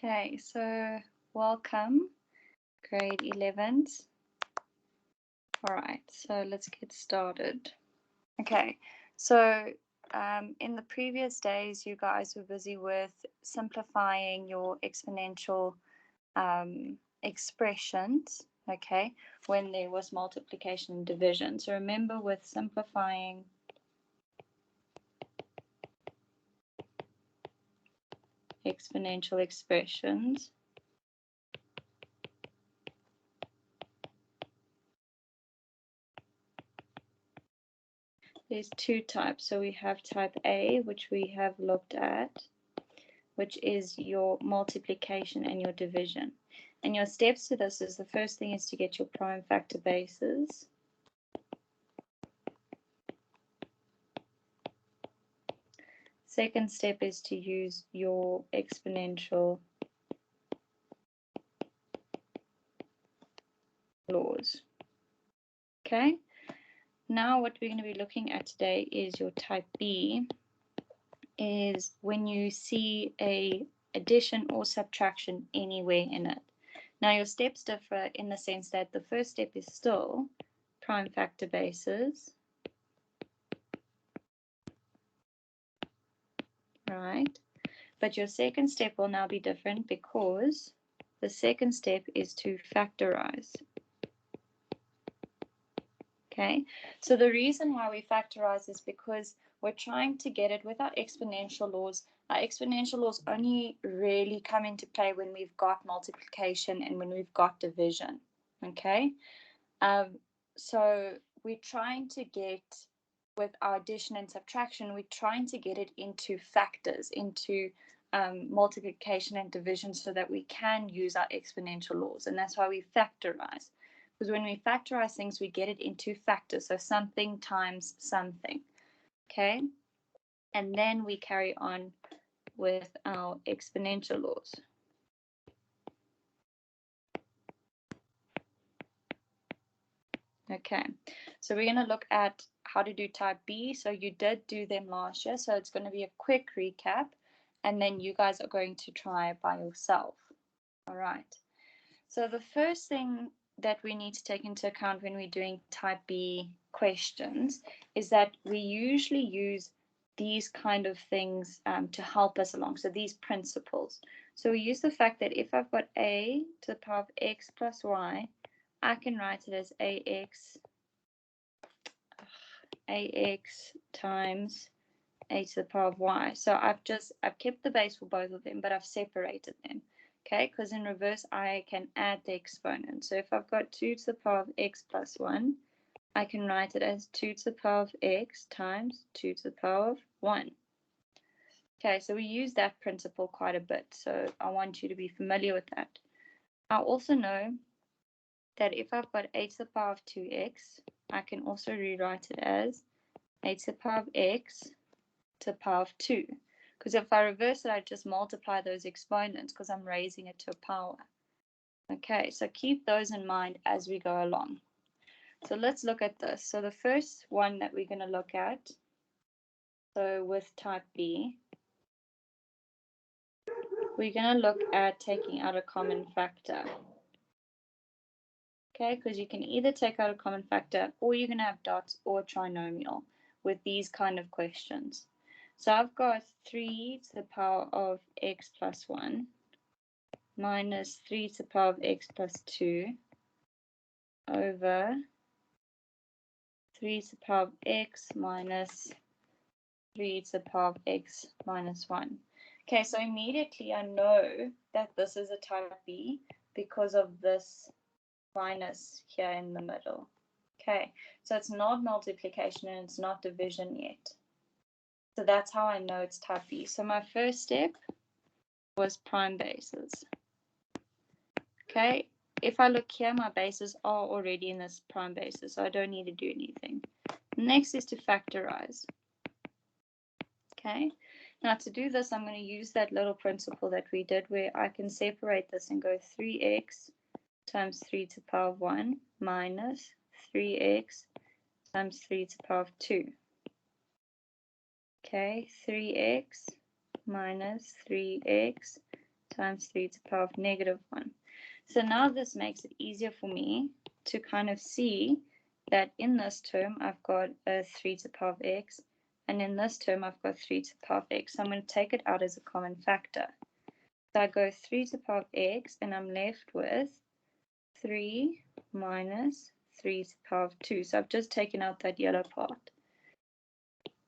Okay, so welcome, grade 11s. All right, so let's get started. Okay, so in the previous days, you guys were busy with simplifying your exponential expressions, okay, when there was multiplication and division. So remember, with simplifying exponential expressions, there's two types. So we have type A, which we have looked at, which is your multiplication and your division. And your steps to this is, the first thing is to get your prime factor bases. Second step is to use your exponential laws. Okay, now what we're going to be looking at today is your type B, is when you see a addition or subtraction anywhere in it. Now your steps differ in the sense that the first step is still prime factor bases, right? But your second step will now be different because the second step is to factorize. Okay, so the reason why we factorize is because we're trying to get it with our exponential laws. Our exponential laws only really come into play when we've got multiplication and when we've got division. Okay, so we're trying to get, with our addition and subtraction, we're trying to get it into factors, into multiplication and division, so that we can use our exponential laws. And that's why we factorize. Because when we factorize things, we get it into factors. So something times something. Okay? And then we carry on with our exponential laws. Okay, so we're going to look at how to do type B. So you did do them last year, so it's going to be a quick recap, and then you guys are going to try it by yourself. All right. So the first thing that we need to take into account when we're doing type B questions is that we usually use these kind of things to help us along. So these principles. So we use the fact that if I've got a to the power of x plus y, I can write it as ax times a to the power of y. So I've kept the base for both of them, but I've separated them. Okay, because in reverse I can add the exponent. So if I've got 2 to the power of x plus 1, I can write it as 2 to the power of x times 2 to the power of 1. Okay, so we use that principle quite a bit, so I want you to be familiar with that. I also know that if I've got a to the power of 2x, I can also rewrite it as a to the power of x to the power of 2. Because if I reverse it, I just multiply those exponents because I'm raising it to a power. Okay, so keep those in mind as we go along. So let's look at this. So the first one that we're going to look at, so with type B, we're going to look at taking out a common factor. Okay, because you can either take out a common factor or you're going to have dots or trinomial with these kind of questions. So I've got 3 to the power of x plus 1 minus 3 to the power of x plus 2 over 3 to the power of x minus 3 to the power of x minus 1. Okay, so immediately I know that this is a type B because of this minus here in the middle. Okay, so it's not multiplication and it's not division yet. So that's how I know it's type B. So my first step was prime bases. Okay, if I look here, my bases are already in this prime basis, so I don't need to do anything. Next is to factorize. Okay, now to do this, I'm going to use that little principle that we did where I can separate this and go 3x times 3 to the power of 1 minus 3x times 3 to the power of 2. Okay, 3x minus 3x times 3 to the power of negative 1. So now this makes it easier for me to kind of see that in this term I've got a 3 to the power of x, and in this term I've got 3 to the power of x. So I'm going to take it out as a common factor. So I go 3 to the power of x, and I'm left with 3 minus 3 to the power of 2. So I've just taken out that yellow part.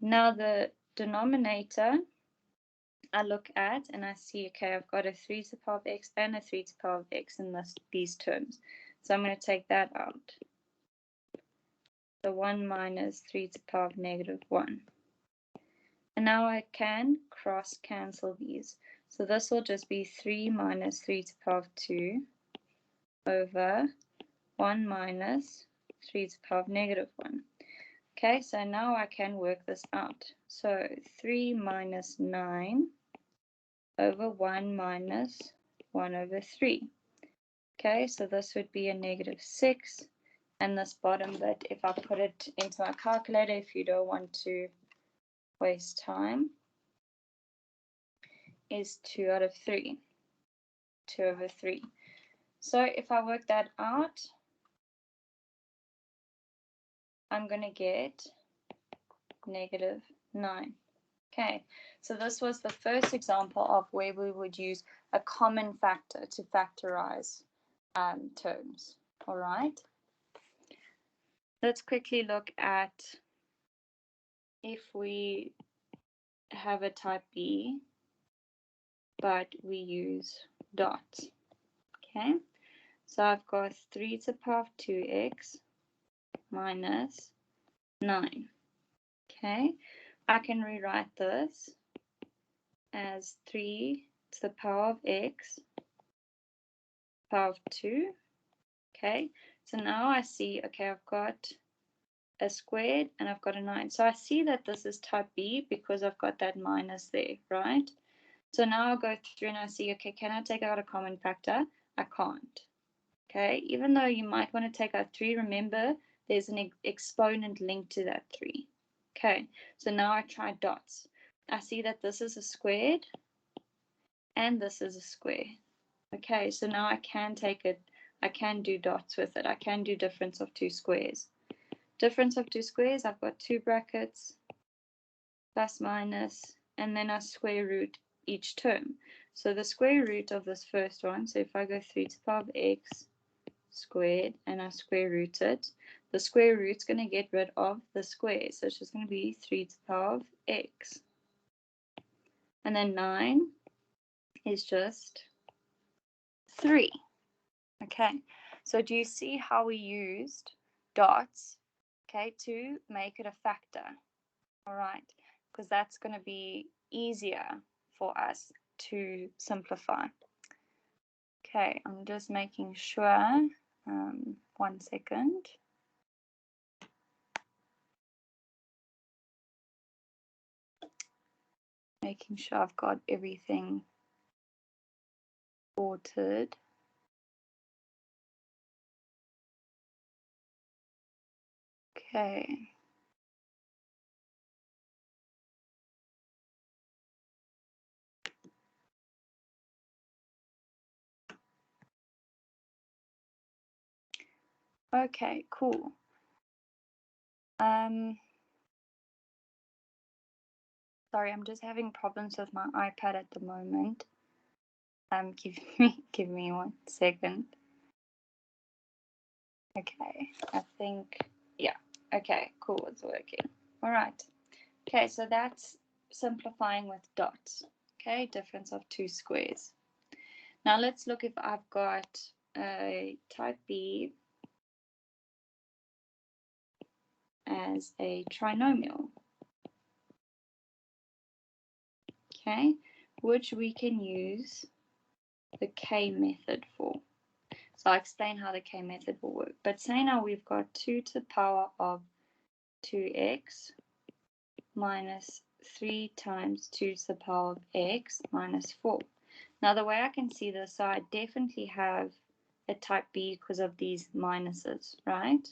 Now the denominator I look at and I see, okay, I've got a 3 to the power of x and a 3 to the power of x in these terms. So I'm going to take that out. So 1 minus 3 to the power of negative 1. And now I can cross cancel these. So this will just be 3 minus 3 to the power of 2 over 1 minus 3 to the power of negative 1. Okay, so now I can work this out. So 3 minus 9 over 1 minus 1 over 3. Okay, so this would be a negative 6. And this bottom bit, if I put it into my calculator, if you don't want to waste time, is 2 out of 3. 2 over 3. So if I work that out, I'm going to get negative 9. Okay, so this was the first example of where we would use a common factor to factorize terms. All right. Let's quickly look at if we have a type B, but we use dots. Okay, so I've got 3 to the power of 2x minus 9. Okay, I can rewrite this as 3 to the power of x power of 2. Okay, so now I see, okay, I've got a squared and I've got a 9. So I see that this is type B because I've got that minus there, right? So now I'll go through and I see, okay, can I take out a common factor? I can't. Okay, even though you might want to take out 3, remember there's an exponent linked to that 3. Okay, so now I try dots. I see that this is a squared and this is a square. Okay, so now I can take it, I can do dots with it. I can do difference of 2 squares. Difference of 2 squares, I've got 2 brackets, plus minus, and then I square root each term. So the square root of this first one, so if I go 3 to the power of x squared and I square root it, the square root's going to get rid of the square. So it's just going to be 3 to the power of x. And then 9 is just 3. Okay, so do you see how we used dots, okay, to make it a factor? All right, because that's going to be easier for us to simplify. Okay, I'm just making sure, 1 second. Making sure I've got everything sorted. Okay. Okay, cool. Sorry, I'm just having problems with my iPad at the moment. Give me 1 second. Okay, I think, yeah. Okay, cool, it's working. All right. Okay, so that's simplifying with dots. Okay, difference of 2 squares. Now let's look if I've got a type B as a trinomial. Okay, which we can use the K method for. So I'll explain how the K method will work. But say now we've got 2 to the power of 2x minus 3 times 2 to the power of x minus 4. Now the way I can see this, so I definitely have a type B because of these minuses, right?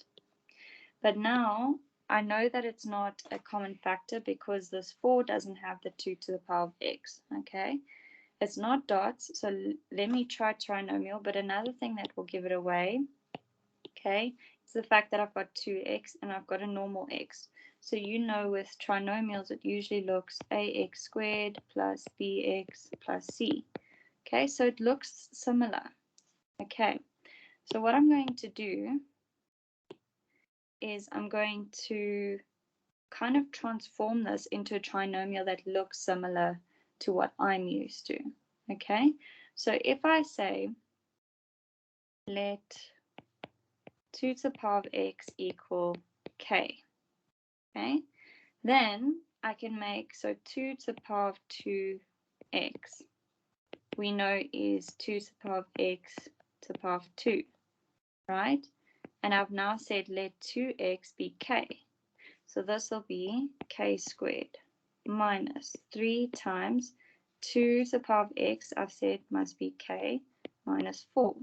But now I know that it's not a common factor because this 4 doesn't have the 2 to the power of x, okay? It's not dots, so let me try trinomial, but another thing that will give it away, okay, is the fact that I've got 2x and I've got a normal x. So you know with trinomials it usually looks ax squared plus bx plus c. Okay, so it looks similar. Okay, so what I'm going to do is I'm going to kind of transform this into a trinomial that looks similar to what I'm used to. Okay, so if I say let 2 to the power of x equal k, okay, then I can make, so 2 to the power of 2x we know is 2 to the power of x to the power of 2, right? And I've now said let 2x be k. So this will be k squared minus 3 times 2 to the power of x, I've said must be k, minus 4.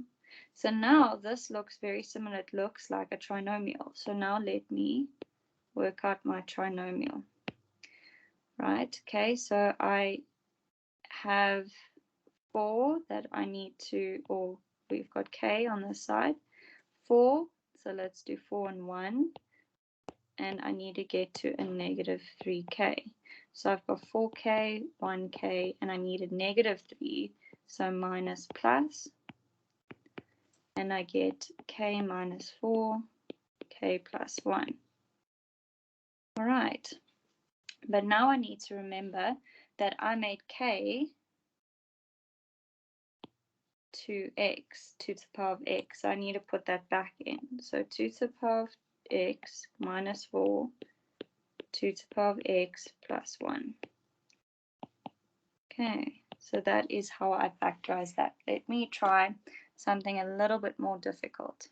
So now this looks very similar. It looks like a trinomial. So now let me work out my trinomial. Right, okay, so I have 4 that I need to, or we've got k on this side. 4, so let's do 4 and 1. And I need to get to a negative 3k. So I've got 4k, 1k, and I need a negative 3, so minus plus, and I get k minus 4, k plus 1. All right, but now I need to remember that I made k 2x, 2 to the power of x. So I need to put that back in. So 2 to the power of x minus 4, 2 to the power of x plus 1. Okay, so that is how I factorize that. Let me try something a little bit more difficult.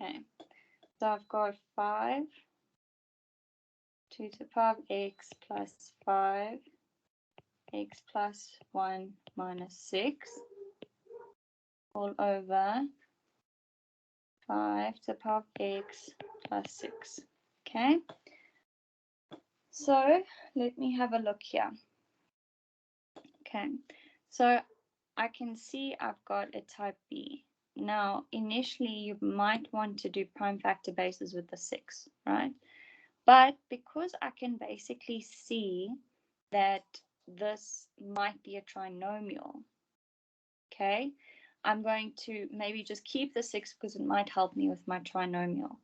Okay, so I've got 5, 2 to the power of x plus 5, x plus 1 minus 6, all over 5 to the power of x plus 6. Okay, so let me have a look here. Okay, so I can see I've got a type B. Now, initially, you might want to do prime factor bases with the 6, right? But because I can basically see that this might be a trinomial, okay, I'm going to maybe just keep the 6 because it might help me with my trinomial.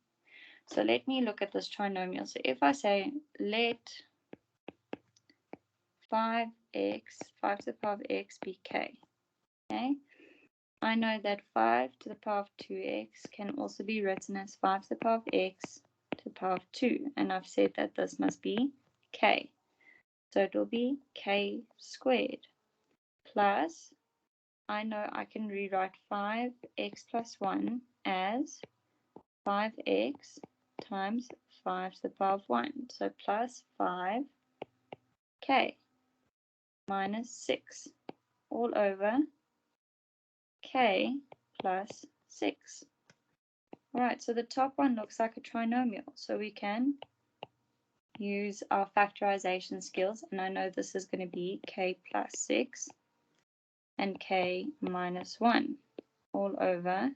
So let me look at this trinomial. So if I say let 5x, 5 to the power of x be k, okay, I know that 5 to the power of 2x can also be written as 5 to the power of x to the power of 2. And I've said that this must be k. So it will be k squared plus, I know I can rewrite 5x plus 1 as 5x times 5 to the power of 1. So plus 5k minus 6 all over k plus 6. All right, so the top one looks like a trinomial. So we can use our factorization skills. And I know this is going to be k plus 6 and k minus 1 all over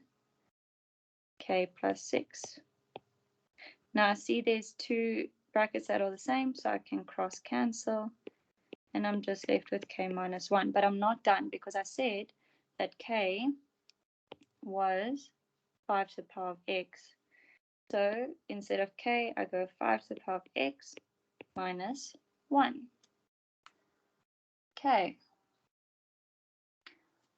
k plus 6. Now I see there's 2 brackets that are the same, so I can cross cancel. And I'm just left with k minus 1. But I'm not done because I said that k was 5 to the power of x. So instead of k, I go 5 to the power of x minus 1. Okay.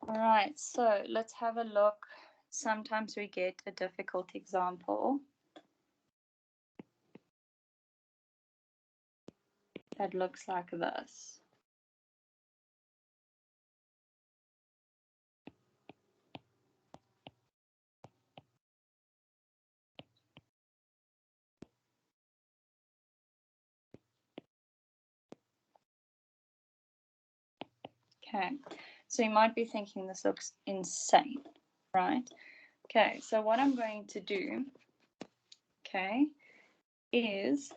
All right, so let's have a look. Sometimes we get a difficult example that looks like this. Okay, so you might be thinking this looks insane, right? Okay, so what I'm going to do, okay, is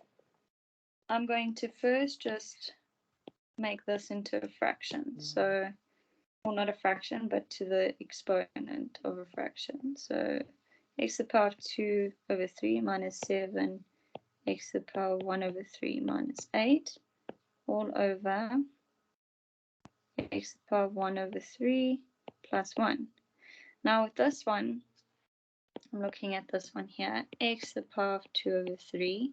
I'm going to first just make this into a fraction. So, well, not a fraction, but to the exponent of a fraction. So x to the power of 2 over 3 minus 7, x to the power of 1 over 3 minus 8, all over x to the power of 1 over 3 plus 1. Now with this one, I'm looking at this one here, x to the power of 2 over 3.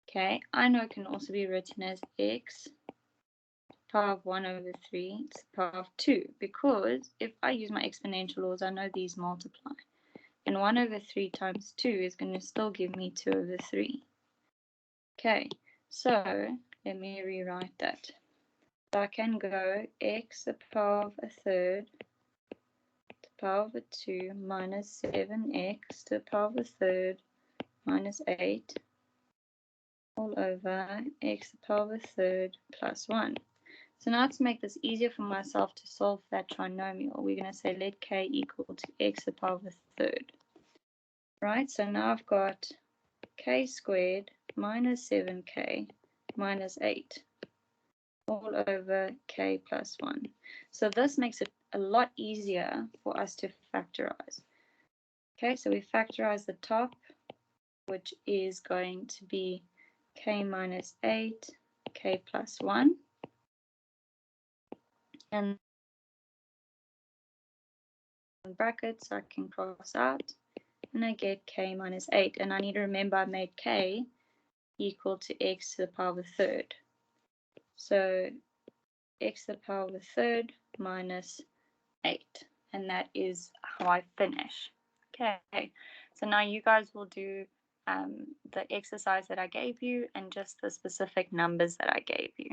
Okay, I know it can also be written as x power of 1 over 3 to the power of 2, because if I use my exponential laws, I know these multiply. And 1 over 3 times 2 is going to still give me 2 over 3. Okay, so let me rewrite that. So I can go x to the power of a third to the power of a 2 minus 7x to the power of a third minus 8 all over x to the power of a third plus 1. So now to make this easier for myself to solve that trinomial, we're going to say let k equal to x to the power of a third. Right, so now I've got k squared minus 7k minus 8 all over k plus 1. So this makes it a lot easier for us to factorize. Okay, so we factorize the top, which is going to be k minus 8, k plus 1. And brackets I can cross out, and I get k minus 8. And I need to remember I made k equal to x to the power of a third. So x to the power of a third minus 8. And that is how I finish. Okay, so now you guys will do the exercise that I gave you and just the specific numbers that I gave you.